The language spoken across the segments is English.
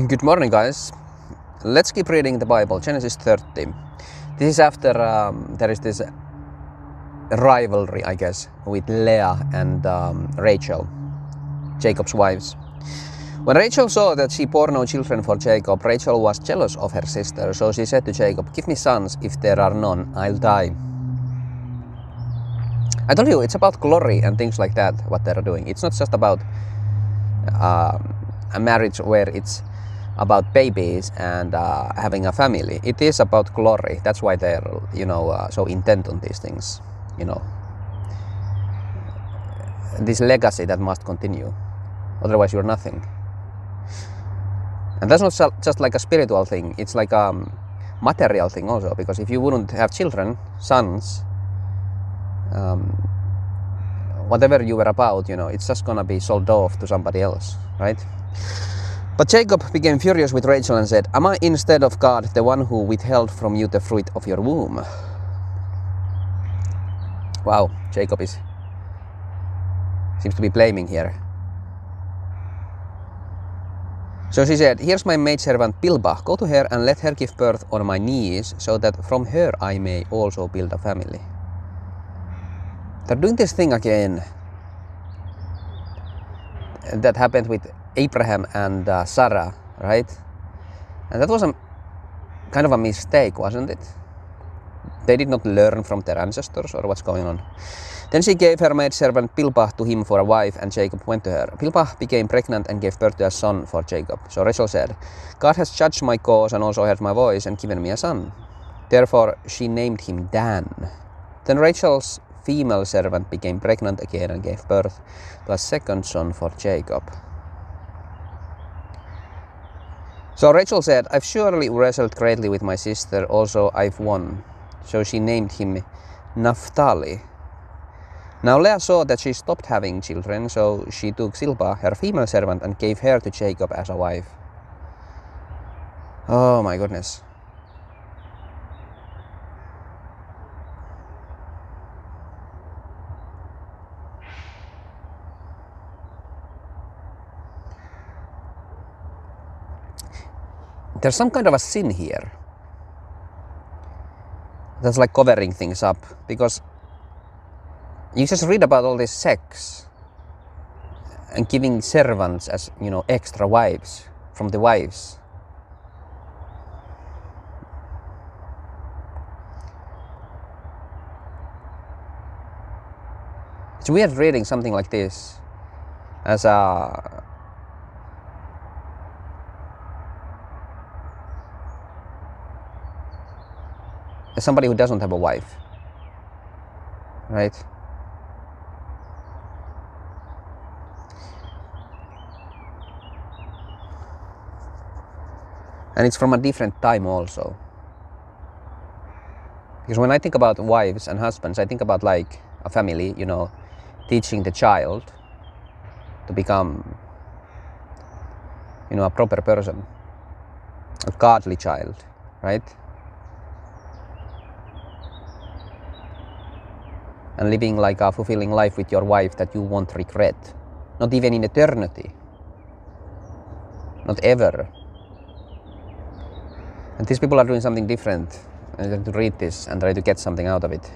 Good morning, guys. Let's keep reading the Bible, Genesis 30. This is after there is this rivalry, I guess, with Leah and Rachel, Jacob's wives. When Rachel saw that she bore no children for Jacob, Rachel was jealous of her sister, so she said to Jacob, "Give me sons. If there are none, I'll die." I told you, it's about glory and things like that, what they're doing. It's not just about a marriage where it's about babies and having a family. It is about glory. That's why they're, so intent on these things, This legacy that must continue. Otherwise, you're nothing. And that's not just like a spiritual thing. It's like a material thing also. Because if you wouldn't have children, sons, whatever you were about, it's just gonna be sold off to somebody else, right? But Jacob became furious with Rachel and said, "Am I instead of God the one who withheld from you the fruit of your womb?" Wow, Jacob seems to be blaming here. So she said, "Here's my maidservant Bilbah. Go to her and let her give birth on my knees, so that from her I may also build a family." They're doing this thing again that happened with Abraham and Sarah, right? And that was kind of a mistake, wasn't it? They did not learn from their ancestors, or what's going on? Then she gave her maidservant Bilbah to him for a wife, and Jacob went to her. Bilbah became pregnant and gave birth to a son for Jacob. So Rachel said, "God has judged my cause and also heard my voice and given me a son." Therefore she named him Dan. Then Rachel's female servant became pregnant again and gave birth to a second son for Jacob. So Rachel said, "I've surely wrestled greatly with my sister, also I've won." So she named him Naphtali. Now Leah saw that she stopped having children, so she took Zilpah, her female servant, and gave her to Jacob as a wife. Oh my goodness. There's some kind of a sin here that's like covering things up, because you just read about all this sex and giving servants as, extra wives from the wives. It's weird reading something like this as somebody who doesn't have a wife, right? And it's from a different time also. Because when I think about wives and husbands, I think about like a family, teaching the child to become, a proper person, a godly child, right? And living like a fulfilling life with your wife that you won't regret. Not even in eternity. Not ever. And these people are doing something different. I have to read this and try to get something out of it.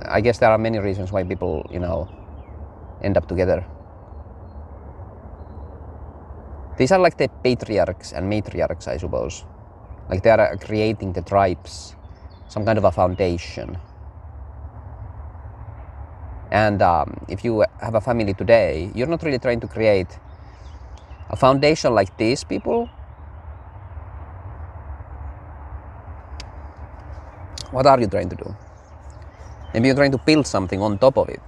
I guess there are many reasons why people, end up together. These are like the patriarchs and matriarchs, I suppose. Like they are creating the tribes. Some kind of a foundation. And if you have a family today, you're not really trying to create a foundation like these people. What are you trying to do? Maybe you're trying to build something on top of it,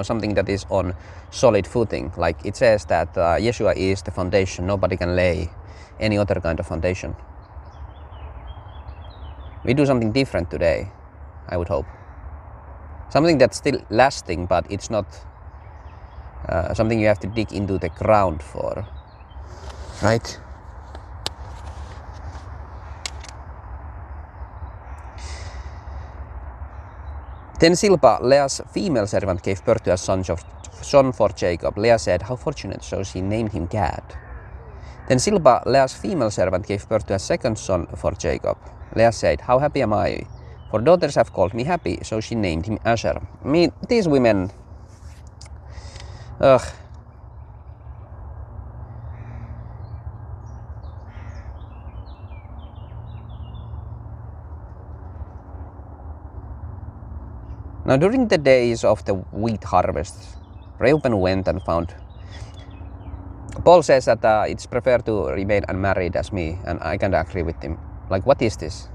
something that is on solid footing. Like it says that Yeshua is the foundation. Nobody can lay any other kind of foundation. We do something different today, I would hope. Something that's still lasting, but it's not something you have to dig into the ground for, right? Then Zilpah, Leah's female servant, gave birth to a son son for Jacob. Leah said, how fortunate, so she named him Gad. Then Silpah, Leah's female servant, gave birth to a second son for Jacob. Leah said, how happy am I, for daughters have called me happy, so she named him Asher. These women... Ugh. Now during the days of the wheat harvest, Reuben went and found... Paul says that it's preferred to remain unmarried as me, and I kinda agree with him. Like, what is this?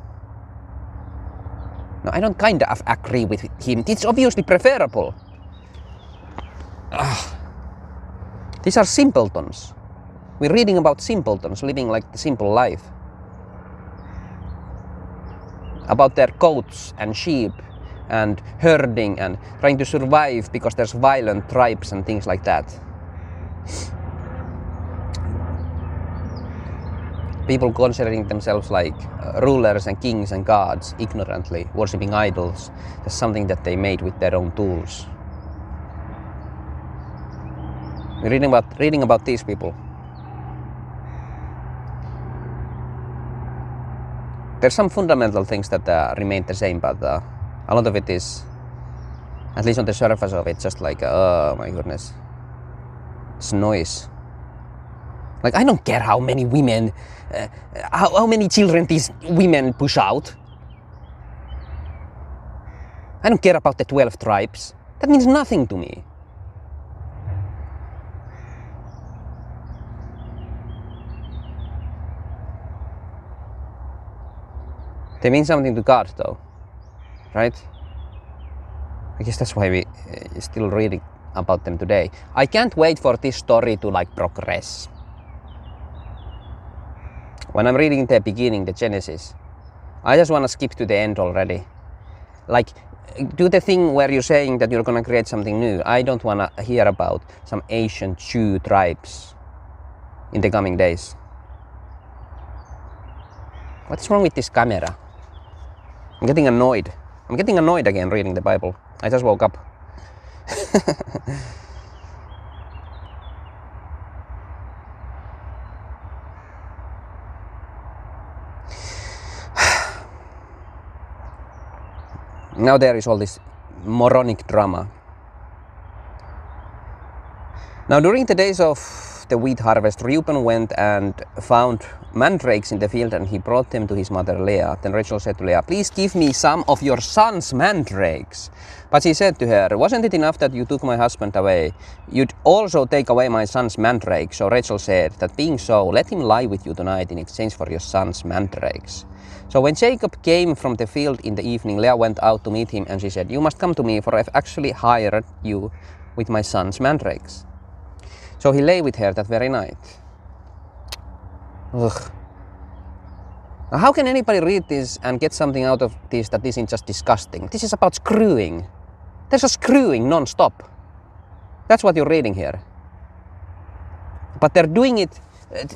No, I don't kinda agree with him. It's obviously preferable. These are simpletons. We're reading about simpletons living like the simple life. About their goats and sheep and herding and trying to survive because there's violent tribes and things like that. People considering themselves like rulers and kings and gods, ignorantly worshipping idols. That's something that they made with their own tools. We're reading about these people. There's some fundamental things that remain the same, but a lot of it is, at least on the surface of it, just like, oh my goodness, it's noise. Like, I don't care how many women, how many children these women push out. I don't care about the 12 tribes. That means nothing to me. They mean something to God, though, right? I guess that's why we still reading about them today. I can't wait for this story to like progress. When I'm reading the beginning, the Genesis, I just want to skip to the end already. Like, do the thing where you're saying that you're gonna create something new. I don't want to hear about some ancient Jew tribes in the coming days. What's wrong with this camera? I'm getting annoyed. I'm getting annoyed again reading the Bible. I just woke up. Now there is all this moronic drama. Now during the days of the wheat harvest, Reuben went and found mandrakes in the field, and he brought them to his mother Leah. Then Rachel said to Leah, please give me some of your son's mandrakes. But she said to her, wasn't it enough that you took my husband away? You'd also take away my son's mandrake. So Rachel said, that being so, let him lie with you tonight in exchange for your son's mandrakes. So when Jacob came from the field in the evening, Leah went out to meet him, and she said, you must come to me, for I've actually hired you with my son's mandrakes. So he lay with her that very night. Ugh. Now, how can anybody read this and get something out of this that isn't just disgusting? This is about screwing. There's a screwing non-stop. That's what you're reading here. But they're doing it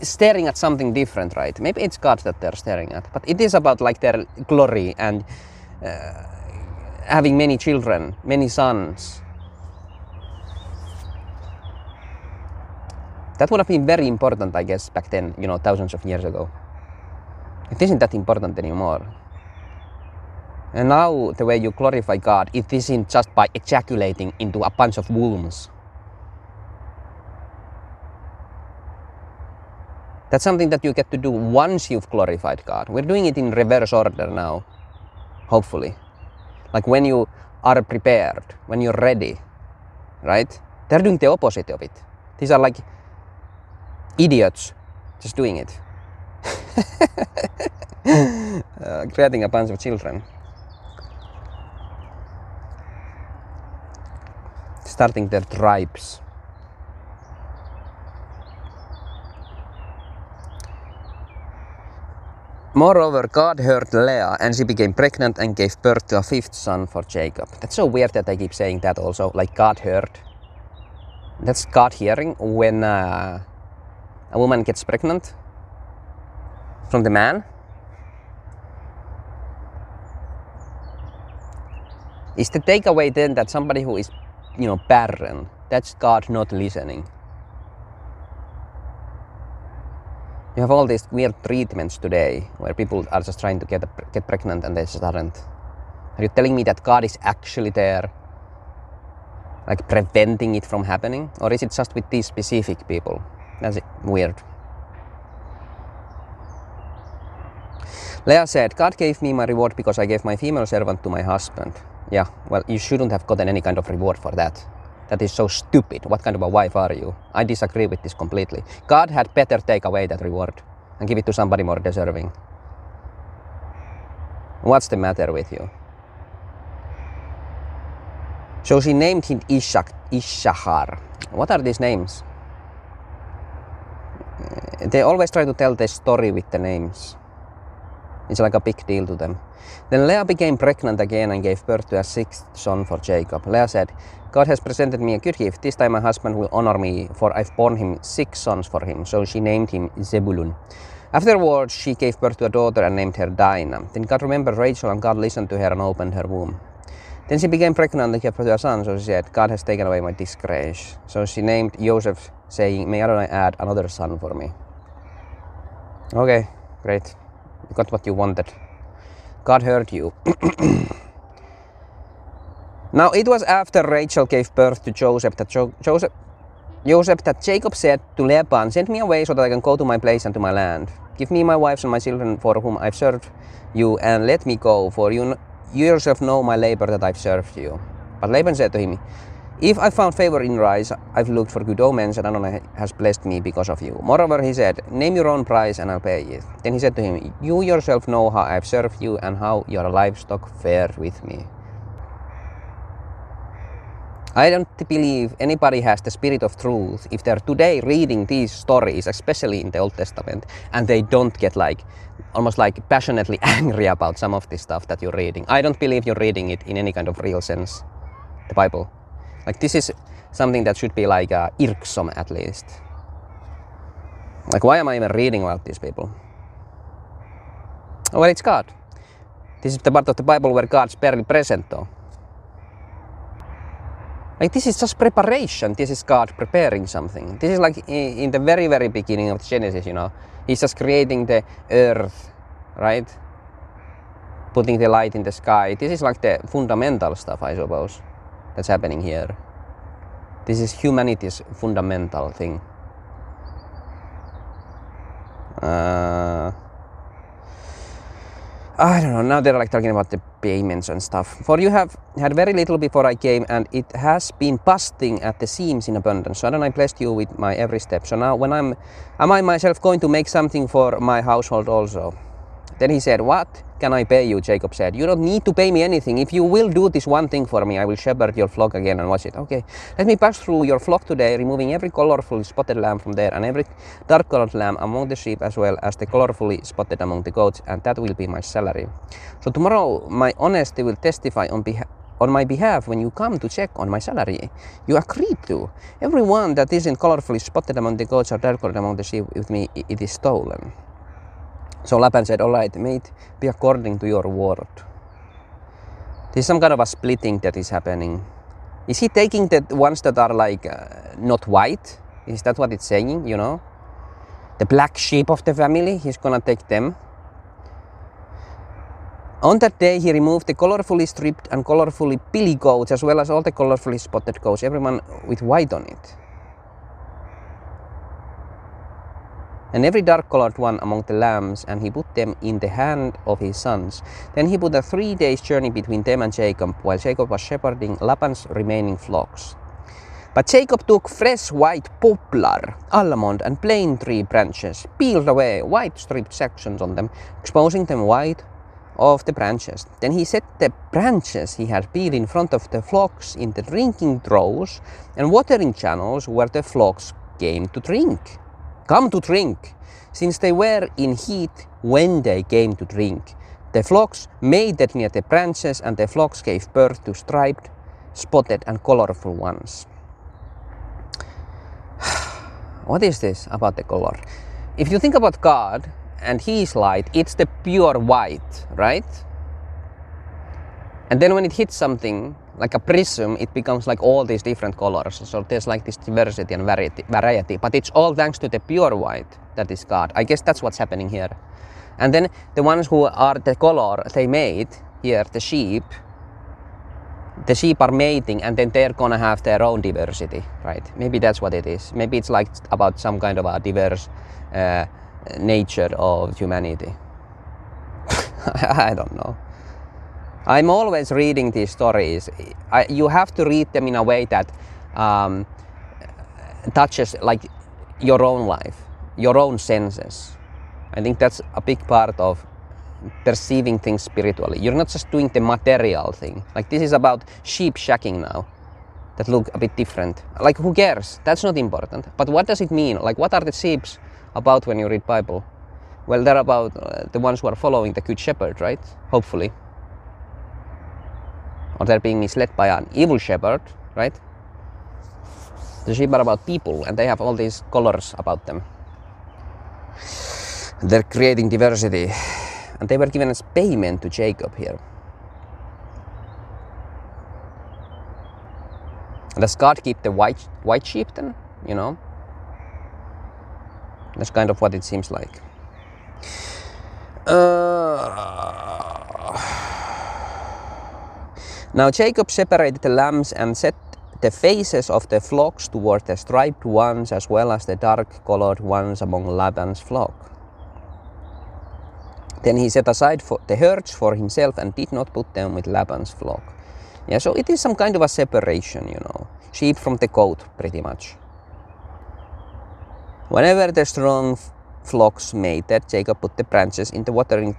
staring at something different, right? Maybe it's God that they're staring at. But it is about like their glory and having many children, many sons. That would have been very important, I guess, back then, you know, thousands of years ago. It isn't that important anymore. And now, the way you glorify God, it isn't just by ejaculating into a bunch of wombs. That's something that you get to do once you've glorified God. We're doing it in reverse order now, hopefully. Like when you are prepared, when you're ready, right? They're doing the opposite of it. These are like idiots just doing it. Creating a bunch of children. Starting their tribes. Moreover, God heard Leah, and she became pregnant and gave birth to a fifth son for Jacob. That's so weird that I keep saying that also, like God heard. That's God hearing when a woman gets pregnant from the man. Is the takeaway then that somebody who is barren. That's God not listening. You have all these weird treatments today where people are just trying to get pregnant and they just aren't. Are you telling me that God is actually there, like preventing it from happening? Or is it just with these specific people? That's weird. Leah said, God gave me my reward because I gave my female servant to my husband. Yeah, well, you shouldn't have gotten any kind of reward for that. That is so stupid. What kind of a wife are you? I disagree with this completely. God had better take away that reward and give it to somebody more deserving. What's the matter with you? So she named him Ishachar. What are these names? They always try to tell the story with the names. It's like a big deal to them. Then Leah became pregnant again and gave birth to a sixth son for Jacob. Leah said, God has presented me a good gift. This time my husband will honor me, for I've borne him 6 sons for him. So she named him Zebulun. Afterwards, she gave birth to a daughter and named her Dinah. Then God remembered Rachel, and God listened to her and opened her womb. Then she became pregnant and gave birth to a son. So she said, God has taken away my disgrace. So she named Joseph, saying, may Adonai add another son for me. Okay, great. You got what you wanted. God heard you. Now it was after Rachel gave birth to Joseph that Jacob said to Laban, send me away so that I can go to my place and to my land. Give me my wives and my children for whom I've served you, and let me go, for you yourself know my labor that I've served you. But Laban said to him, if I found favor in your eyes, I've looked for good omens, and Adonai has blessed me because of you. Moreover, he said, name your own price and I'll pay it. Then he said to him, you yourself know how I've served you and how your livestock fared with me. I don't believe anybody has the spirit of truth if they're today reading these stories, especially in the Old Testament, and they don't get almost passionately angry about some of this stuff that you're reading. I don't believe you're reading it in any kind of real sense, the Bible. This is something that should be irksome at least. Why am I even reading about these people? Well, it's God. This is the part of the Bible where God's barely present though. This is just preparation. This is God preparing something. This is in the very, very beginning of Genesis, He's just creating the earth, right? Putting the light in the sky. This is the fundamental stuff, I suppose, that's happening here. This is humanity's fundamental thing. I don't know, now they're talking about the payments and stuff. For you have had very little before I came, and it has been busting at the seams in abundance. So then I blessed you with my every step. So now am I myself going to make something for my household also? Then he said, what can I pay you? Jacob said, you don't need to pay me anything. If you will do this one thing for me, I will shepherd your flock again and watch it. Okay, let me pass through your flock today, removing every colorfully spotted lamb from there and every dark-colored lamb among the sheep, as well as the colorfully spotted among the goats, and that will be my salary. So tomorrow my honesty will testify on my behalf when you come to check on my salary. You agreed to. Everyone that isn't colorfully spotted among the goats or dark-colored among the sheep with me, it is stolen. So Laban said, all right, may it be according to your word. There's some kind of a splitting that is happening. Is he taking the ones that are not white? Is that what it's saying, The black sheep of the family, he's gonna take them. On that day he removed the colorfully stripped and colorfully pilly goats, as well as all the colorfully spotted goats, everyone with white on it. And every dark-colored one among the lambs, and he put them in the hand of his sons. Then he put a 3 days' journey between them and Jacob, while Jacob was shepherding Laban's remaining flocks. But Jacob took fresh white poplar, almond, and plane tree branches, peeled away white stripped sections on them, exposing them wide of the branches. Then he set the branches he had peeled in front of the flocks in the drinking troughs and watering channels where the flocks came to drink. Come to drink, since they were in heat when they came to drink. The flocks mated near the branches, and the flocks gave birth to striped, spotted, and colorful ones. What is this about the color? If you think about God and His light, it's the pure white, right? And then when it hits something, like a prism, it becomes like all these different colors. So there's like this diversity and variety. But it's all thanks to the pure white that is God. I guess that's what's happening here. And then the ones who are the color they made here, the sheep are mating, and then they're gonna have their own diversity, right? Maybe that's what it is. Maybe it's like about some kind of a diverse nature of humanity. I don't know. I'm always reading these stories. You have to read them in a way that touches like your own life, your own senses. I think that's a big part of perceiving things spiritually. You're not just doing the material thing. Like this is about sheep shacking now that look a bit different. Like who cares? That's not important. But what does it mean? Like what are the sheep about when you read Bible? Well, they're about the ones who are following the good shepherd, right? Hopefully. Or they're being misled by an evil shepherd, right? The sheep are about people, and they have all these colors about them. They're creating diversity. And they were given as payment to Jacob here. Does God keep the white sheep then? You know? That's kind of what it seems like. Now Jacob separated the lambs and set the faces of the flocks toward the striped ones as well as the dark-colored ones among Laban's flock. Then he set aside the herds for himself and did not put them with Laban's flock. Yeah, so it is some kind of a separation, you know. Sheep from the goat, pretty much. Whenever the strong flocks mated, Jacob put the branches in the watering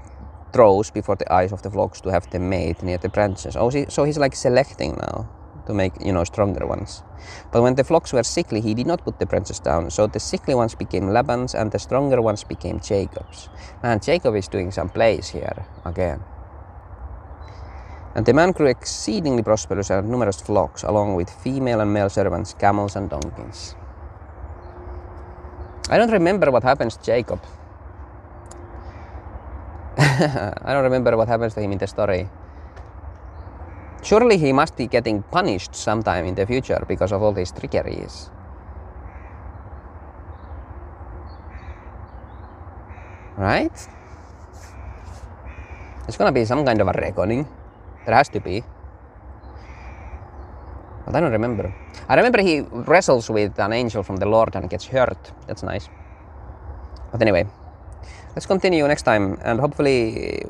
troughs before the eyes of the flocks to have them mate near the branches. Oh, so he's like selecting now to make, you know, stronger ones. But when the flocks were sickly, he did not put the branches down. So the sickly ones became Laban's and the stronger ones became Jacob's. Man, Jacob is doing some plays here again. And the man grew exceedingly prosperous and had numerous flocks, along with female and male servants, camels and donkeys. I don't remember what happens to Jacob. I don't remember what happens to him in the story. Surely he must be getting punished sometime in the future because of all these trickeries. Right? There's gonna be some kind of a reckoning. There has to be. But I don't remember. I remember he wrestles with an angel from the Lord and gets hurt. That's nice. But anyway, let's continue next time, and hopefully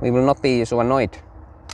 we will not be so annoyed